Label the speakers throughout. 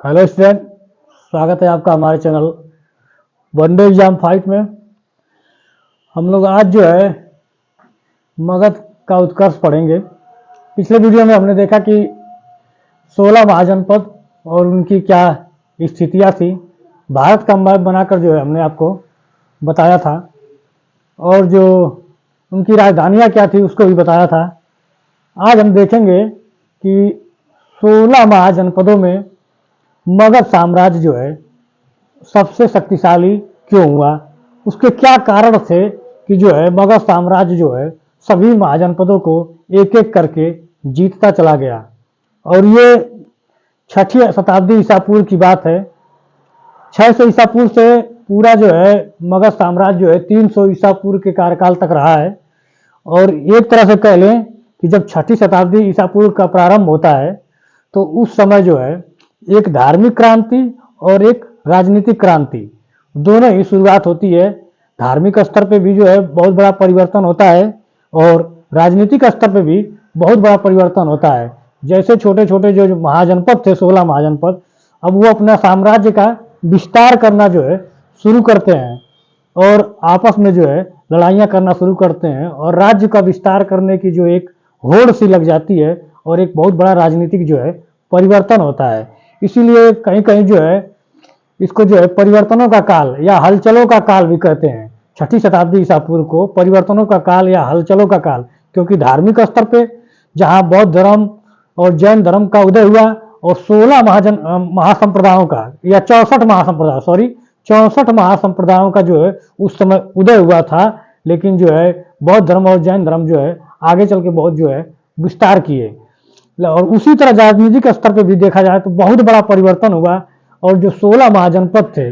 Speaker 1: Hello student, स्वागत है आपका हमारे चैनल वनडे एग्जाम फाइट में। हम लोग आज जो है मगध का उत्कर्ष पढ़ेंगे। पिछले वीडियो में हमने देखा कि 16 महाजनपद और उनकी क्या स्थितियां थी, भारत का मैप बनाकर जो है हमने आपको बताया था, और जो उनकी राजधानियां क्या थी उसको भी बताया था। आज हम देखेंगे कि 16 महाजनपदों में मगध साम्राज्य जो है सबसे शक्तिशाली क्यों हुआ, उसके क्या कारण थे कि जो है मगध साम्राज्य जो है सभी महाजनपदों को एक एक करके जीतता चला गया। और ये 6ठी शताब्दी ईसा पूर्व की बात है। 600 ईसा पूर्व से पूरा जो है मगध साम्राज्य जो है 300 ईसा पूर्व के कार्यकाल तक रहा है। और एक तरह से कह लें कि जब 6ठी शताब्दी ईसा पूर्व का प्रारंभ होता है तो उस समय जो है एक धार्मिक क्रांति और एक राजनीतिक क्रांति दोनों ही शुरुआत होती है। धार्मिक स्तर पे भी जो है बहुत बड़ा परिवर्तन होता है और राजनीतिक स्तर पे भी बहुत बड़ा परिवर्तन होता है। जैसे छोटे छोटे जो महाजनपद थे, 16 महाजनपद, अब वो अपना साम्राज्य का विस्तार करना जो है शुरू करते हैं और आपस में जो है लड़ाइयाँ करना शुरू करते हैं और राज्य का विस्तार करने की जो एक होड़ सी लग जाती है और एक बहुत बड़ा राजनीतिक जो है परिवर्तन होता है। इसीलिए कहीं कहीं जो है इसको जो है परिवर्तनों का काल या हलचलों का काल भी कहते हैं। 6ठी शताब्दी ईसा पूर्व को परिवर्तनों का काल या हलचलों का काल, क्योंकि धार्मिक स्तर पे जहां बौद्ध धर्म और जैन धर्म का उदय हुआ और 16 महासंप्रदायों का या 64 महासंप्रदायों का जो है उस समय उदय हुआ था। लेकिन जो है बौद्ध धर्म और जैन धर्म जो है आगे चल के बहुत जो है विस्तार किए। और उसी तरह राजनीतिक स्तर पे भी देखा जाए तो बहुत बड़ा परिवर्तन हुआ और जो 16 महाजनपद थे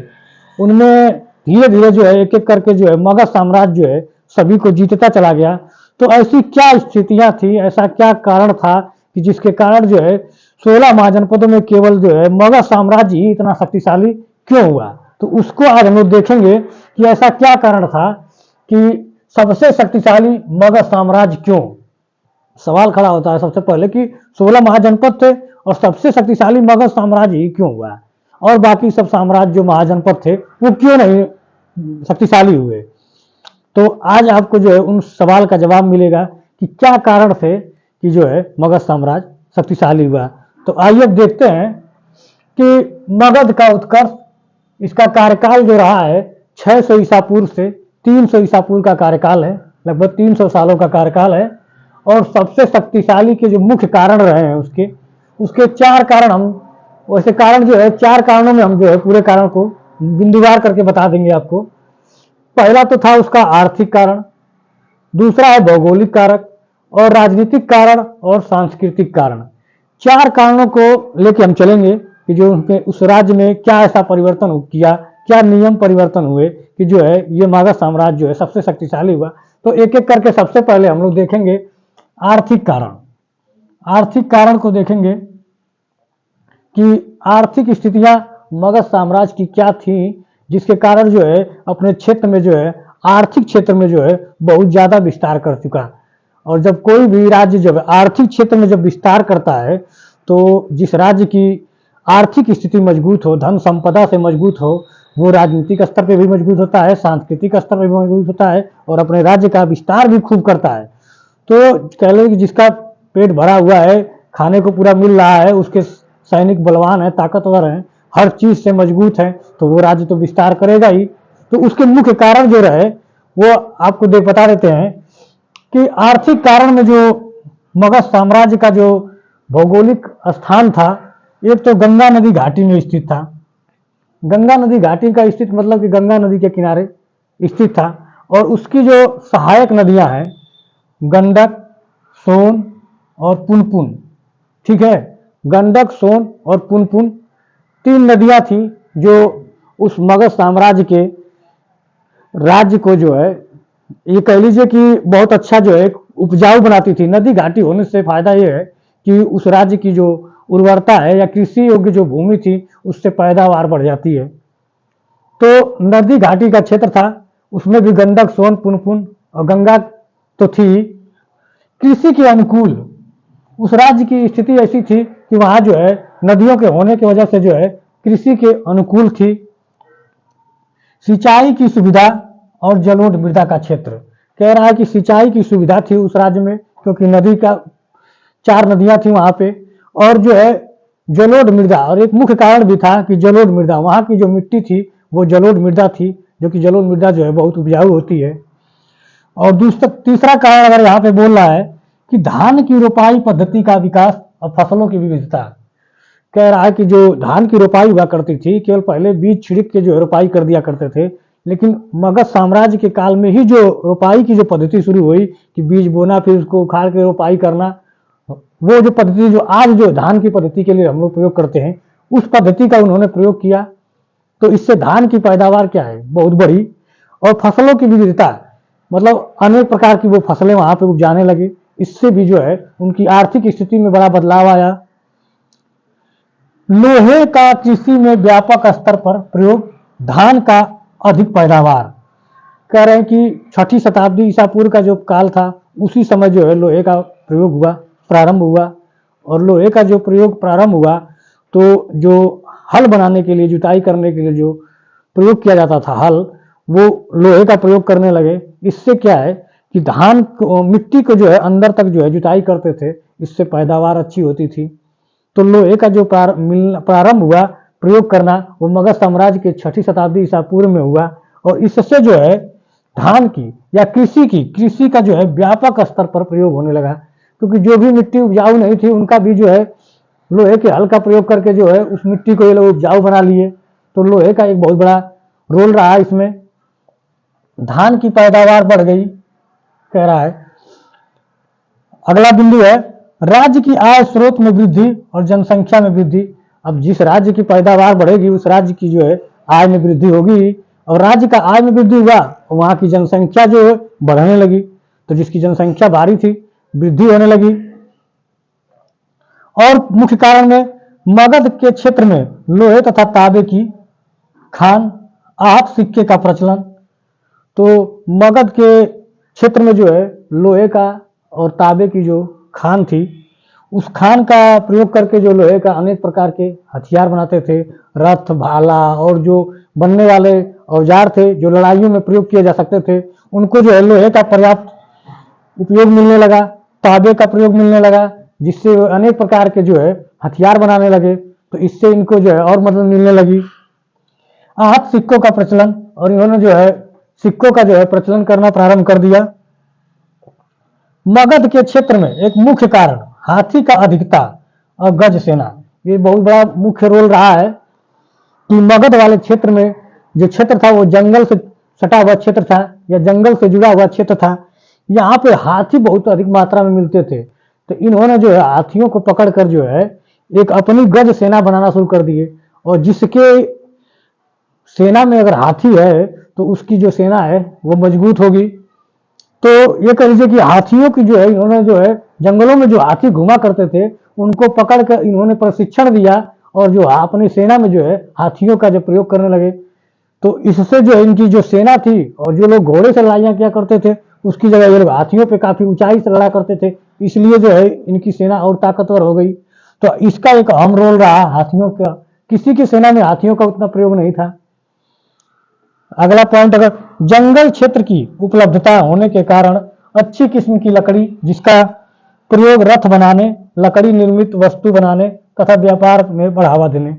Speaker 1: उनमें धीरे धीरे जो है एक एक करके जो है मगध साम्राज्य जो है सभी को जीतता चला गया। तो ऐसी क्या स्थितियां थी, ऐसा क्या कारण था कि जिसके कारण जो है 16 महाजनपदों में केवल जो है मगध साम्राज्य ही इतना शक्तिशाली क्यों हुआ। तो उसको आज हम लोग देखेंगे कि ऐसा क्या कारण था कि सबसे शक्तिशाली मगध साम्राज्य क्यों। सवाल खड़ा होता है सबसे पहले कि 16 महाजनपद थे और सबसे शक्तिशाली मगध साम्राज्य ही क्यों हुआ और बाकी सब साम्राज्य जो महाजनपद थे वो क्यों नहीं शक्तिशाली हुए। तो आज आपको जो है उन सवाल का जवाब मिलेगा कि क्या कारण थे कि जो है मगध साम्राज्य शक्तिशाली हुआ। तो आइए अब देखते हैं कि मगध का उत्कर्ष, इसका कार्यकाल जो रहा है 600 ईसा पूर्व से 300 ईसा पूर्व का कार्यकाल है, लगभग 300 सालों का कार्यकाल है। और सबसे शक्तिशाली के जो मुख्य कारण रहे हैं उसके 4 कारण, हम वैसे कारण जो है 4 कारणों में हम जो है पूरे कारण को बिंदुवार करके बता देंगे आपको। पहला तो था उसका आर्थिक कारण, दूसरा है भौगोलिक कारक और राजनीतिक कारण और सांस्कृतिक कारण। 4 कारणों को लेके हम चलेंगे कि जो उनके उस राज्य में क्या ऐसा परिवर्तन किया, क्या नियम परिवर्तन हुए कि जो है ये मगध साम्राज्य जो है सबसे शक्तिशाली हुआ। तो एक एक करके सबसे पहले हम लोग देखेंगे आर्थिक कारण। आर्थिक कारण को देखेंगे कि आर्थिक स्थितियां मगध साम्राज्य की क्या थी जिसके कारण जो है अपने क्षेत्र में जो है आर्थिक क्षेत्र में जो है बहुत ज्यादा विस्तार कर चुका। और जब कोई भी राज्य जब आर्थिक क्षेत्र में जब विस्तार करता है तो जिस राज्य की आर्थिक स्थिति मजबूत हो, धन संपदा से मजबूत हो, वो राजनीतिक स्तर पर भी मजबूत होता है, सांस्कृतिक स्तर पर भी मजबूत होता है और अपने राज्य का विस्तार भी खूब करता है। तो कह लो कि जिसका पेट भरा हुआ है, खाने को पूरा मिल रहा है, उसके सैनिक बलवान है, ताकतवर हैं, हर चीज से मजबूत है, तो वो राज्य तो विस्तार करेगा ही। तो उसके मुख्य कारण जो रहे वो आपको बता देते हैं कि आर्थिक कारण में जो मगध साम्राज्य का जो भौगोलिक स्थान था, एक तो गंगा नदी घाटी में स्थित था। गंगा नदी घाटी का स्थित मतलब कि गंगा नदी के किनारे स्थित था और उसकी जो सहायक नदियां हैं गंडक, सोन और पुनपुन, ठीक है, गंडक, सोन और पुनपुन 3 नदियां थी जो उस मगध साम्राज्य के राज्य को जो है ये कह लीजिए कि बहुत अच्छा जो है उपजाऊ बनाती थी। नदी घाटी होने से फायदा ये है कि उस राज्य की जो उर्वरता है या कृषि योग्य जो भूमि थी उससे पैदावार बढ़ जाती है। तो नदी घाटी का क्षेत्र था, उसमें भी गंडक, सोन, पुनपुन और गंगा तो थी। कृषि के अनुकूल उस राज्य की स्थिति ऐसी थी कि वहां जो है नदियों के होने की वजह से जो है कृषि के अनुकूल थी। सिंचाई की सुविधा और जलोढ़ मृदा का क्षेत्र, कह रहा है कि सिंचाई की सुविधा थी उस राज्य में, क्योंकि नदी का 4 नदियां थी वहां पे, और जो है जलोढ़ मृदा, और एक मुख्य कारण भी था कि जलोढ़ मृदा, वहां की जो मिट्टी थी वो जलोढ़ मृदा थी, जो कि जलोढ़ मृदा जो है बहुत उपजाऊ होती है। और दूसरा तीसरा कारण अगर यहाँ पे बोल रहा है कि धान की रोपाई पद्धति का विकास और फसलों की विविधता, कह रहा है कि जो धान की रोपाई हुआ करती थी, केवल पहले बीज छिड़क के जो रोपाई कर दिया करते थे, लेकिन मगध साम्राज्य के काल में ही जो रोपाई की जो पद्धति शुरू हुई कि बीज बोना फिर उसको उखाड़ के रोपाई करना, वो जो पद्धति जो आज जो धान की पद्धति के लिए हम लोग प्रयोग करते हैं, उस पद्धति का उन्होंने प्रयोग किया। तो इससे धान की पैदावार क्या है, बहुत बढ़ी, और फसलों की विविधता, मतलब अनेक प्रकार की वो फसलें वहां पे उपजाने लगे। इससे भी जो है उनकी आर्थिक स्थिति में बड़ा बदलाव आया। लोहे का कृषि में व्यापक स्तर पर प्रयोग, धान का अधिक पैदावार, कह रहे हैं कि 6ठी शताब्दी ईसा पूर्व का जो काल था उसी समय जो है लोहे का प्रयोग हुआ, प्रारंभ हुआ। और लोहे का जो प्रयोग प्रारंभ हुआ तो जो हल बनाने के लिए, जुताई करने के लिए जो प्रयोग किया जाता था हल, वो लोहे का प्रयोग करने लगे। इससे क्या है कि धान मिट्टी को जो है अंदर तक जो है जुताई करते थे, इससे पैदावार अच्छी होती थी। तो लोहे का जो प्रारंभ हुआ प्रयोग करना, वो मगध साम्राज्य के 6ठी शताब्दी ईसा पूर्व में हुआ। और इससे जो है धान की या कृषि का जो है व्यापक स्तर पर प्रयोग होने लगा, क्योंकि जो भी मिट्टी उपजाऊ नहीं थी उनका भी जो है लोहे के हल का प्रयोग करके जो है उस मिट्टी को ये लोग उपजाऊ बना लिए। तो लोहे का एक बहुत बड़ा रोल रहा इसमें। धान की पैदावार बढ़ गई, कह रहा है। अगला बिंदु है राज्य की आय स्रोत में वृद्धि और जनसंख्या में वृद्धि। अब जिस राज्य की पैदावार बढ़ेगी उस राज्य की जो है आय में वृद्धि होगी, और राज्य का आय में वृद्धि हुआ और वहां की जनसंख्या जो है बढ़ने लगी। तो जिसकी जनसंख्या भारी थी वृद्धि होने लगी। और मुख्य कारण में मगध के क्षेत्र में लोहे तथा तांबे की खान, आहत सिक्के का प्रचलन। तो मगध के क्षेत्र में जो है लोहे का और तांबे की जो खान थी, उस खान का प्रयोग करके जो लोहे का अनेक प्रकार के हथियार बनाते थे, रथ, भाला और जो बनने वाले औजार थे जो लड़ाइयों में प्रयोग किए जा सकते थे, उनको जो है लोहे का पर्याप्त उपयोग मिलने लगा, तांबे का प्रयोग मिलने लगा, जिससे अनेक प्रकार के जो है हथियार बनाने लगे। तो इससे इनको जो है और मदद मिलने लगी। आहत सिक्कों का प्रचलन, और इन्होंने जो है सिक्कों का जो है प्रचलन करना प्रारंभ कर दिया। मगध के क्षेत्र में एक मुख्य कारण हाथी का अधिकता और गज सेना, ये बहुत बड़ा मुख्य रोल रहा है कि मगध वाले क्षेत्र में जो क्षेत्र था वो जंगल से सटा हुआ क्षेत्र था या जंगल से जुड़ा हुआ क्षेत्र था। यहाँ पे हाथी बहुत अधिक मात्रा में मिलते थे। तो इन्होंने जो है हाथियों को पकड़कर जो है एक अपनी गज सेना बनाना शुरू कर दिए, और जिसके सेना में अगर हाथी है तो उसकी जो सेना है वो मजबूत होगी। तो ये कह लीजिए कि हाथियों की जो है इन्होंने जो है जंगलों में जो हाथी घुमा करते थे उनको पकड़कर इन्होंने प्रशिक्षण दिया, और जो अपनी सेना में जो है हाथियों का जो प्रयोग करने लगे। तो इससे जो है इनकी जो सेना थी, और जो लोग घोड़े से लड़ाइयाँ किया करते थे उसकी जगह ये लोग हाथियों पे काफी ऊंचाई से लड़ा करते थे, इसलिए जो है इनकी सेना और ताकतवर हो गई। तो इसका एक अहम रोल रहा हाथियों का। किसी की सेना में हाथियों का उतना प्रयोग नहीं था। अगला पॉइंट, अगर जंगल क्षेत्र की उपलब्धता होने के कारण अच्छी किस्म की लकड़ी जिसका प्रयोग रथ बनाने, लकड़ी निर्मित वस्तु बनाने तथा व्यापार में बढ़ावा देने।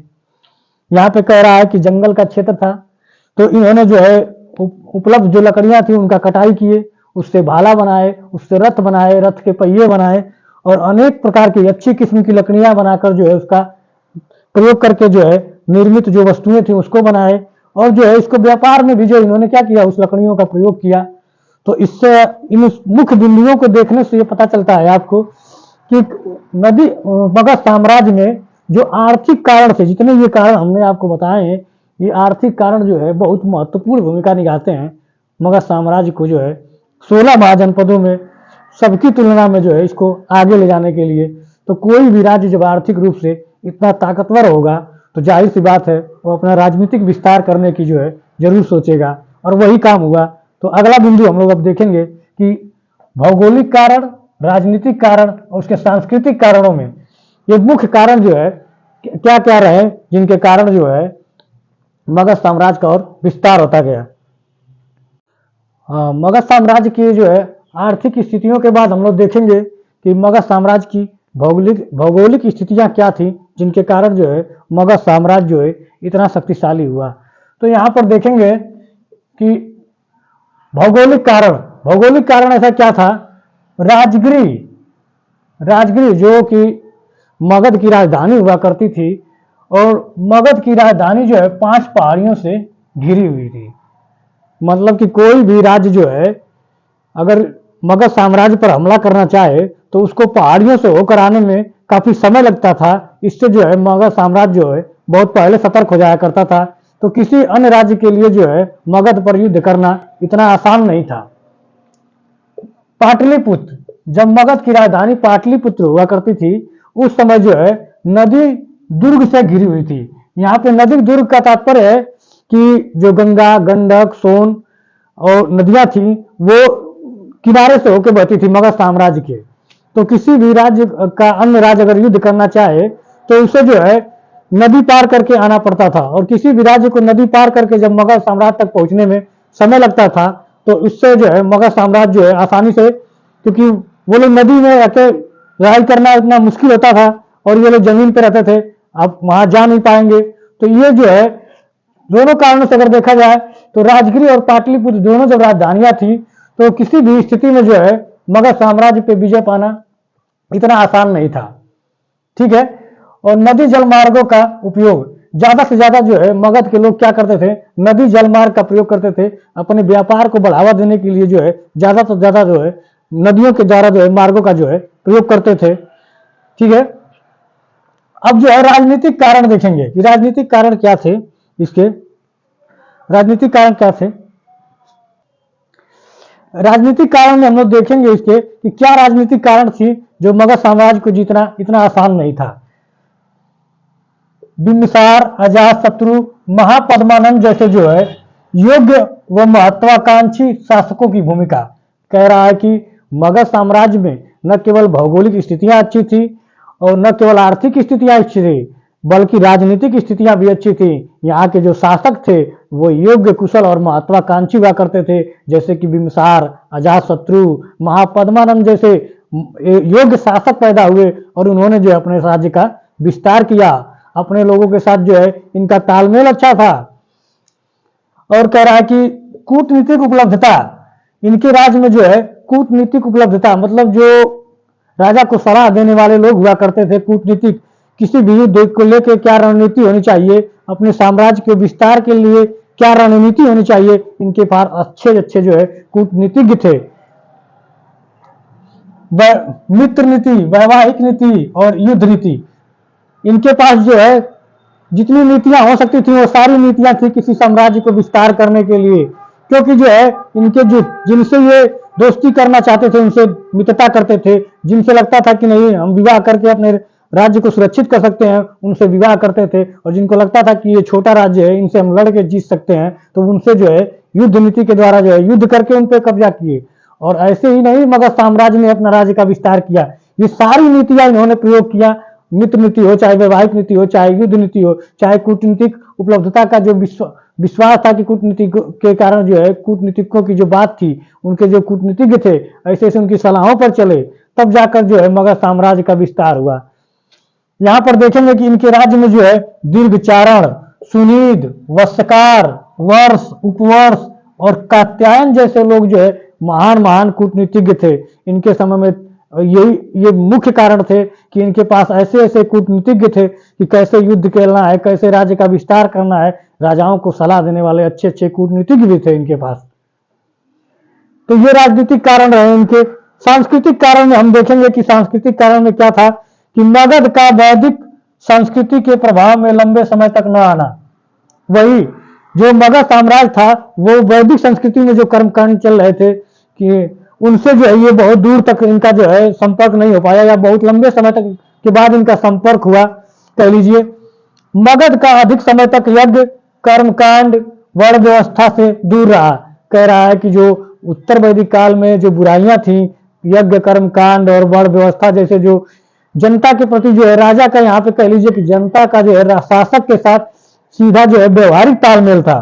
Speaker 1: यहाँ पे कह रहा है कि जंगल का क्षेत्र था तो इन्होंने जो है उपलब्ध जो लकड़ियां थी उनका कटाई किए, उससे भाला बनाए, उससे रथ बनाए, रथ के पहिए बनाए, और अनेक प्रकार की अच्छी किस्म की लकड़ियां बनाकर जो है उसका प्रयोग करके जो है निर्मित जो वस्तुएं थी उसको बनाए। और जो है इसको व्यापार में भी जो इन्होंने क्या किया, उस लकड़ियों का प्रयोग किया। तो इससे इन मुख्य बिंदुओं को देखने से ये पता चलता है आपको कि मगध साम्राज्य में जो आर्थिक कारण थे, जितने ये कारण हमने आपको बताए हैं, ये आर्थिक कारण जो है बहुत महत्वपूर्ण भूमिका निभाते हैं मगध साम्राज्य को जो है 16 महाजनपदों में सबकी तुलना में जो है इसको आगे ले जाने के लिए। तो कोई भी राज्य जब आर्थिक रूप से इतना ताकतवर होगा तो जाहिर सी बात है वो अपना राजनीतिक विस्तार करने की जो है जरूर सोचेगा, और वही काम हुआ। तो अगला बिंदु हम लोग अब देखेंगे कि भौगोलिक कारण, राजनीतिक कारण और उसके सांस्कृतिक कारणों में ये मुख्य कारण जो है क्या क्या रहे जिनके कारण जो है मगध साम्राज्य का और विस्तार होता गया। मगध साम्राज्य की जो है आर्थिक स्थितियों के बाद हम लोग देखेंगे कि मगध साम्राज्य की भौगोलिक स्थितियां क्या थी जिनके कारण जो है मगध साम्राज्य जो है इतना शक्तिशाली हुआ। तो यहाँ पर देखेंगे कि भौगोलिक कारण ऐसा क्या था। राजगिरी जो कि मगध की राजधानी हुआ करती थी, और मगध की राजधानी जो है 5 पहाड़ियों से घिरी हुई थी। मतलब कि कोई भी राज्य जो है अगर मगध साम्राज्य पर हमला करना चाहे तो उसको पहाड़ियों से होकर आने में काफी समय लगता था। इससे जो है मगध साम्राज्य जो है बहुत पहले सतर्क हो जाया करता था। तो किसी अन्य राज्य के लिए जो है मगध पर युद्ध करना इतना आसान नहीं था। पाटलिपुत्र, जब मगध की राजधानी पाटलिपुत्र हुआ करती थी उस समय जो है नदी दुर्ग से घिरी हुई थी। यहाँ पे नदी दुर्ग का तात्पर्य है कि जो गंगा, गंडक, सोन और नदियां थी वो किनारे से होकर बहती थी मगध साम्राज्य के। तो किसी भी राज्य का अन्य राज्य अगर युद्ध करना चाहे तो उसे जो है नदी पार करके आना पड़ता था, और किसी भी राज्य को नदी पार करके जब मगध साम्राज्य तक पहुंचने में समय लगता था तो इससे जो है मगध साम्राज्य जो है आसानी से, क्योंकि वो लोग नदी में आके लड़ाई करना इतना मुश्किल होता था और ये लोग जमीन पे रहते थे, अब वहां जा नहीं पाएंगे। तो ये जो है दोनों कारणों से अगर देखा जाए तो राजगिरी और पाटलिपुत्र दोनों जब राजधानियां थी तो किसी भी स्थिति में जो है मगध साम्राज्य पे विजय पाना इतना आसान नहीं था। ठीक है। और नदी जल मार्गों का उपयोग, ज्यादा से ज्यादा जो है मगध के लोग क्या करते थे, नदी जल मार्ग का प्रयोग करते थे। अपने व्यापार को बढ़ावा देने के लिए जो है ज्यादा से ज्यादा जो है नदियों के द्वारा जो है मार्गों का जो है प्रयोग करते थे। ठीक है। अब जो है राजनीतिक कारण देखेंगे कि राजनीतिक कारण क्या थे। इसके राजनीतिक कारण क्या थे, राजनीतिक कारण में हम लोग देखेंगे इसके कि क्या राजनीतिक कारण थी जो मगध साम्राज्य को जीतना इतना आसान नहीं था। बिंबिसार, अजातशत्रु, महापद्मानंद जैसे जो है योग्य व महत्वाकांक्षी शासकों की भूमिका। कह रहा है कि मगध साम्राज्य में न केवल भौगोलिक स्थितियां अच्छी थी और न केवल आर्थिक स्थितियां अच्छी थी बल्कि राजनीतिक स्थितियां भी अच्छी थी। यहाँ के जो शासक थे वो योग्य, कुशल और महत्वाकांक्षी हुआ करते थे, जैसे कि बिंबिसार, अजातशत्रु, महापद्मानंद जैसे योग्य शासक पैदा हुए और उन्होंने जो अपने राज्य का विस्तार किया। अपने लोगों के साथ जो है इनका तालमेल अच्छा था। और कह रहा है कि कूटनीतिक उपलब्धता, इनके राज्य में जो है कूटनीतिक उपलब्धता मतलब जो राजा को सलाह देने वाले लोग हुआ करते थे, कूटनीतिक, किसी भी युद्ध को लेकर क्या रणनीति होनी चाहिए, अपने साम्राज्य के विस्तार के लिए क्या रणनीति होनी चाहिए, इनके पास अच्छे अच्छे जो है कूटनीतिज्ञ थे। मित्र नीति, वैवाहिक नीति और युद्ध नीति, इनके पास जो है जितनी नीतियां हो सकती थी वो सारी नीतियां थी किसी साम्राज्य को विस्तार करने के लिए। क्योंकि जो है इनके जो जिनसे ये दोस्ती करना चाहते थे उनसे मित्रता करते थे, जिनसे लगता था कि नहीं हम विवाह करके अपने राज्य को सुरक्षित कर सकते हैं उनसे विवाह करते थे, और जिनको लगता था कि ये छोटा राज्य है इनसे हम लड़ के जीत सकते हैं तो उनसे जो है युद्ध नीति के द्वारा जो है युद्ध करके उन पर कब्जा किए। और ऐसे ही नहीं मगध साम्राज्य ने अपना राज्य का विस्तार किया, ये सारी नीतियां इन्होंने प्रयोग किया। मित्र नीति हो, चाहे वैवाहिक नीति हो, चाहे युद्ध नीति हो, चाहे कूटनीतिक उपलब्धता का जो विश्वास था कि कूटनीति के कारण जो है कूटनीतिकों की जो बात थी, उनके जो कूटनीतिज्ञ थे ऐसे ऐसे उनकी सलाहों पर चले, तब जाकर जो है मगध साम्राज्य का विस्तार हुआ। यहाँ पर देखेंगे कि इनके राज्य में जो है दीर्घचारण, सुनीद, वस्त्रकार, वर्ष, उपवर्ष और कात्यायन जैसे लोग जो है महान महान कूटनीतिज्ञ थे। इनके समय में ये मुख्य कारण थे कि इनके पास ऐसे ऐसे कूटनीतिज्ञ थे कि कैसे युद्ध खेलना है, कैसे राज्य का विस्तार करना है, राजाओं को सलाह देने वाले अच्छे अच्छे कूटनीतिज्ञ भी थे इनके पास। तो ये राजनीतिक कारण रहे इनके। सांस्कृतिक कारण में हम देखेंगे कि सांस्कृतिक कारण में क्या था कि मगध का वैदिक संस्कृति के प्रभाव में लंबे समय तक न आना। वही जो मगध साम्राज्य था वो वैदिक संस्कृति में जो कर्मकांड चल रहे थे कि उनसे जो है ये बहुत दूर तक इनका जो है संपर्क नहीं हो पाया, या बहुत लंबे समय तक के बाद इनका संपर्क हुआ कह लीजिए। मगध का अधिक समय तक यज्ञ, कर्मकांड, वर्ण व्यवस्था से दूर रहा। कह रहा है कि जो उत्तर वैदिक काल में जो बुराइयां थी, यज्ञ, कर्मकांड और वर्ण व्यवस्था जैसे जो जनता के प्रति जो है राजा का, यहाँ पे कह लीजिए कि जनता का जो है शासक के साथ सीधा जो है व्यवहारिक तालमेल था।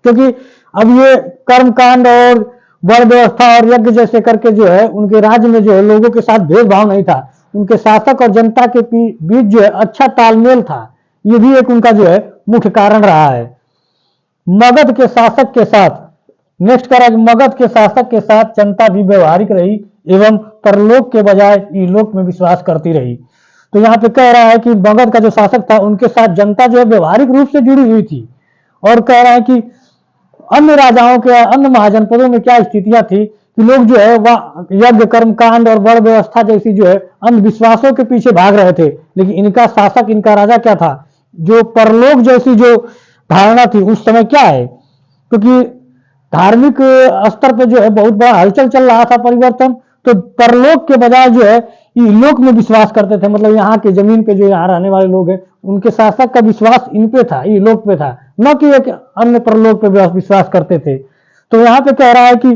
Speaker 1: क्योंकि अब ये कर्मकांड और वर्ण व्यवस्था और यज्ञ जैसे करके जो है उनके राज्य में जो है लोगों के साथ भेदभाव नहीं था, उनके शासक और जनता के बीच जो है अच्छा तालमेल था। ये भी एक उनका जो है मुख्य कारण रहा है। मगध के शासक के साथ, नेक्स्ट करा, मगध के शासक के साथ जनता भी व्यवहारिक रही एवं परलोक के बजाय इहलोक में विश्वास करती रही। तो यहाँ पे कह रहा है कि मगध का जो शासक था उनके साथ जनता जो है व्यवहारिक रूप से जुड़ी हुई थी। और कह रहा है कि अन्य राजाओं के, अन्य महाजनपदों में क्या स्थितियां थी कि लोग जो है वह यज्ञ, कर्मकांड और वर्ण व्यवस्था जैसी जो है अंधविश्वासों के पीछे भाग रहे थे। लेकिन इनका शासक, इनका राजा क्या था, जो परलोक जैसी जो धारणा थी उस समय क्या है, क्योंकि धार्मिक स्तर पर जो है बहुत बड़ा हलचल चल रहा था, परिवर्तन। तो परलोक के बजाय जो है इहलोक में विश्वास करते थे। मतलब यहाँ के जमीन पे जो यहाँ रहने वाले लोग हैं उनके शासक का विश्वास इन पे था, इहलोक पे था, न कि एक अन्य परलोक पे विश्वास करते थे। तो यहाँ पे कह रहा है कि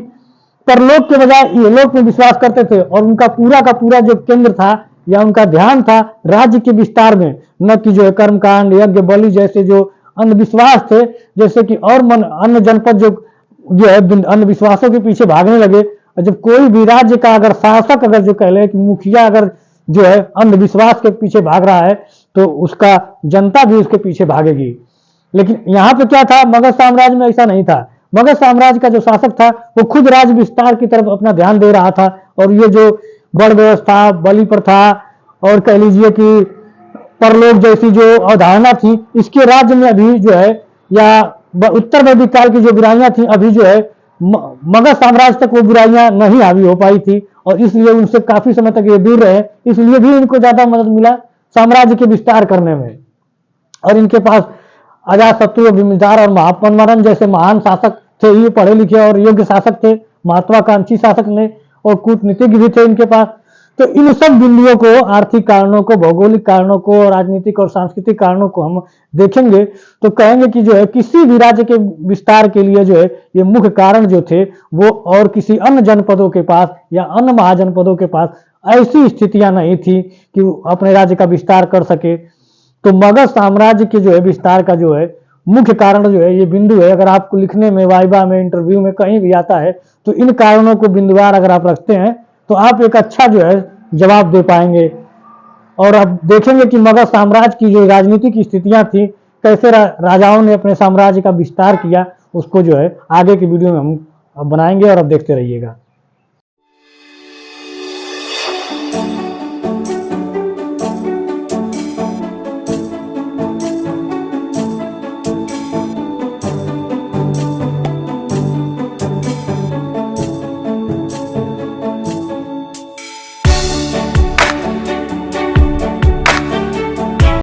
Speaker 1: परलोक के बजाय इहलोक में विश्वास करते थे और उनका पूरा का पूरा जो केंद्र था या उनका ध्यान था राज्य के विस्तार में, न कि जो है कर्मकांड, यज्ञ, बलि जैसे जो अंधविश्वास थे। जैसे कि और अन्य जनपद जो है अंधविश्वासों के पीछे भागने लगे। जब कोई भी राज्य का अगर शासक, अगर जो कह ले कि मुखिया अगर जो है अंधविश्वास के पीछे भाग रहा है तो उसका जनता भी उसके पीछे भागेगी। लेकिन यहाँ पे क्या था, मगध साम्राज्य में ऐसा नहीं था। मगध साम्राज्य का जो शासक था वो खुद राज्य विस्तार की तरफ अपना ध्यान दे रहा था। और ये जो वर्ण व्यवस्था, बलि प्रथा और कह लीजिए कि परलोक जैसी जो अवधारणा थी, इसके राज्य में अभी जो है, या उत्तर वैदिक काल की जो बुराइयां थी, अभी जो है मगध साम्राज्य तक वो बुराइयां नहीं हावी हो पाई थी और इसलिए उनसे काफी समय तक ये दूर रहे। इसलिए भी इनको ज्यादा मदद मिला साम्राज्य के विस्तार करने में। और इनके पास अजातशत्रु, भीमधार और महापन्मरन जैसे महान शासक थे। ये पढ़े लिखे और योग्य शासक थे, महत्वाकांक्षी शासक ने, और कूटनीतिज्ञ भी थे इनके पास। तो इन सब बिंदुओं को, आर्थिक कारणों को, भौगोलिक कारणों को, राजनीतिक और सांस्कृतिक कारणों को हम देखेंगे तो कहेंगे कि जो है किसी भी राज्य के विस्तार के लिए जो है ये मुख्य कारण जो थे वो और किसी अन्य जनपदों के पास या अन्य महाजनपदों के पास ऐसी स्थितियां नहीं थी कि वो अपने राज्य का विस्तार कर सके। तो मगध साम्राज्य के जो है विस्तार का जो है मुख्य कारण जो है ये बिंदु है। अगर आपको लिखने में, वाइवा में, इंटरव्यू में कहीं भी आता है तो इन कारणों को बिंदुवार अगर आप रखते हैं तो आप एक अच्छा जो है जवाब दे पाएंगे। और अब देखेंगे कि मगध साम्राज्य की जो राजनीतिक स्थितियां थी, कैसे राजाओं ने अपने साम्राज्य का विस्तार किया, उसको जो है आगे की वीडियो में हम बनाएंगे और अब देखते रहिएगा।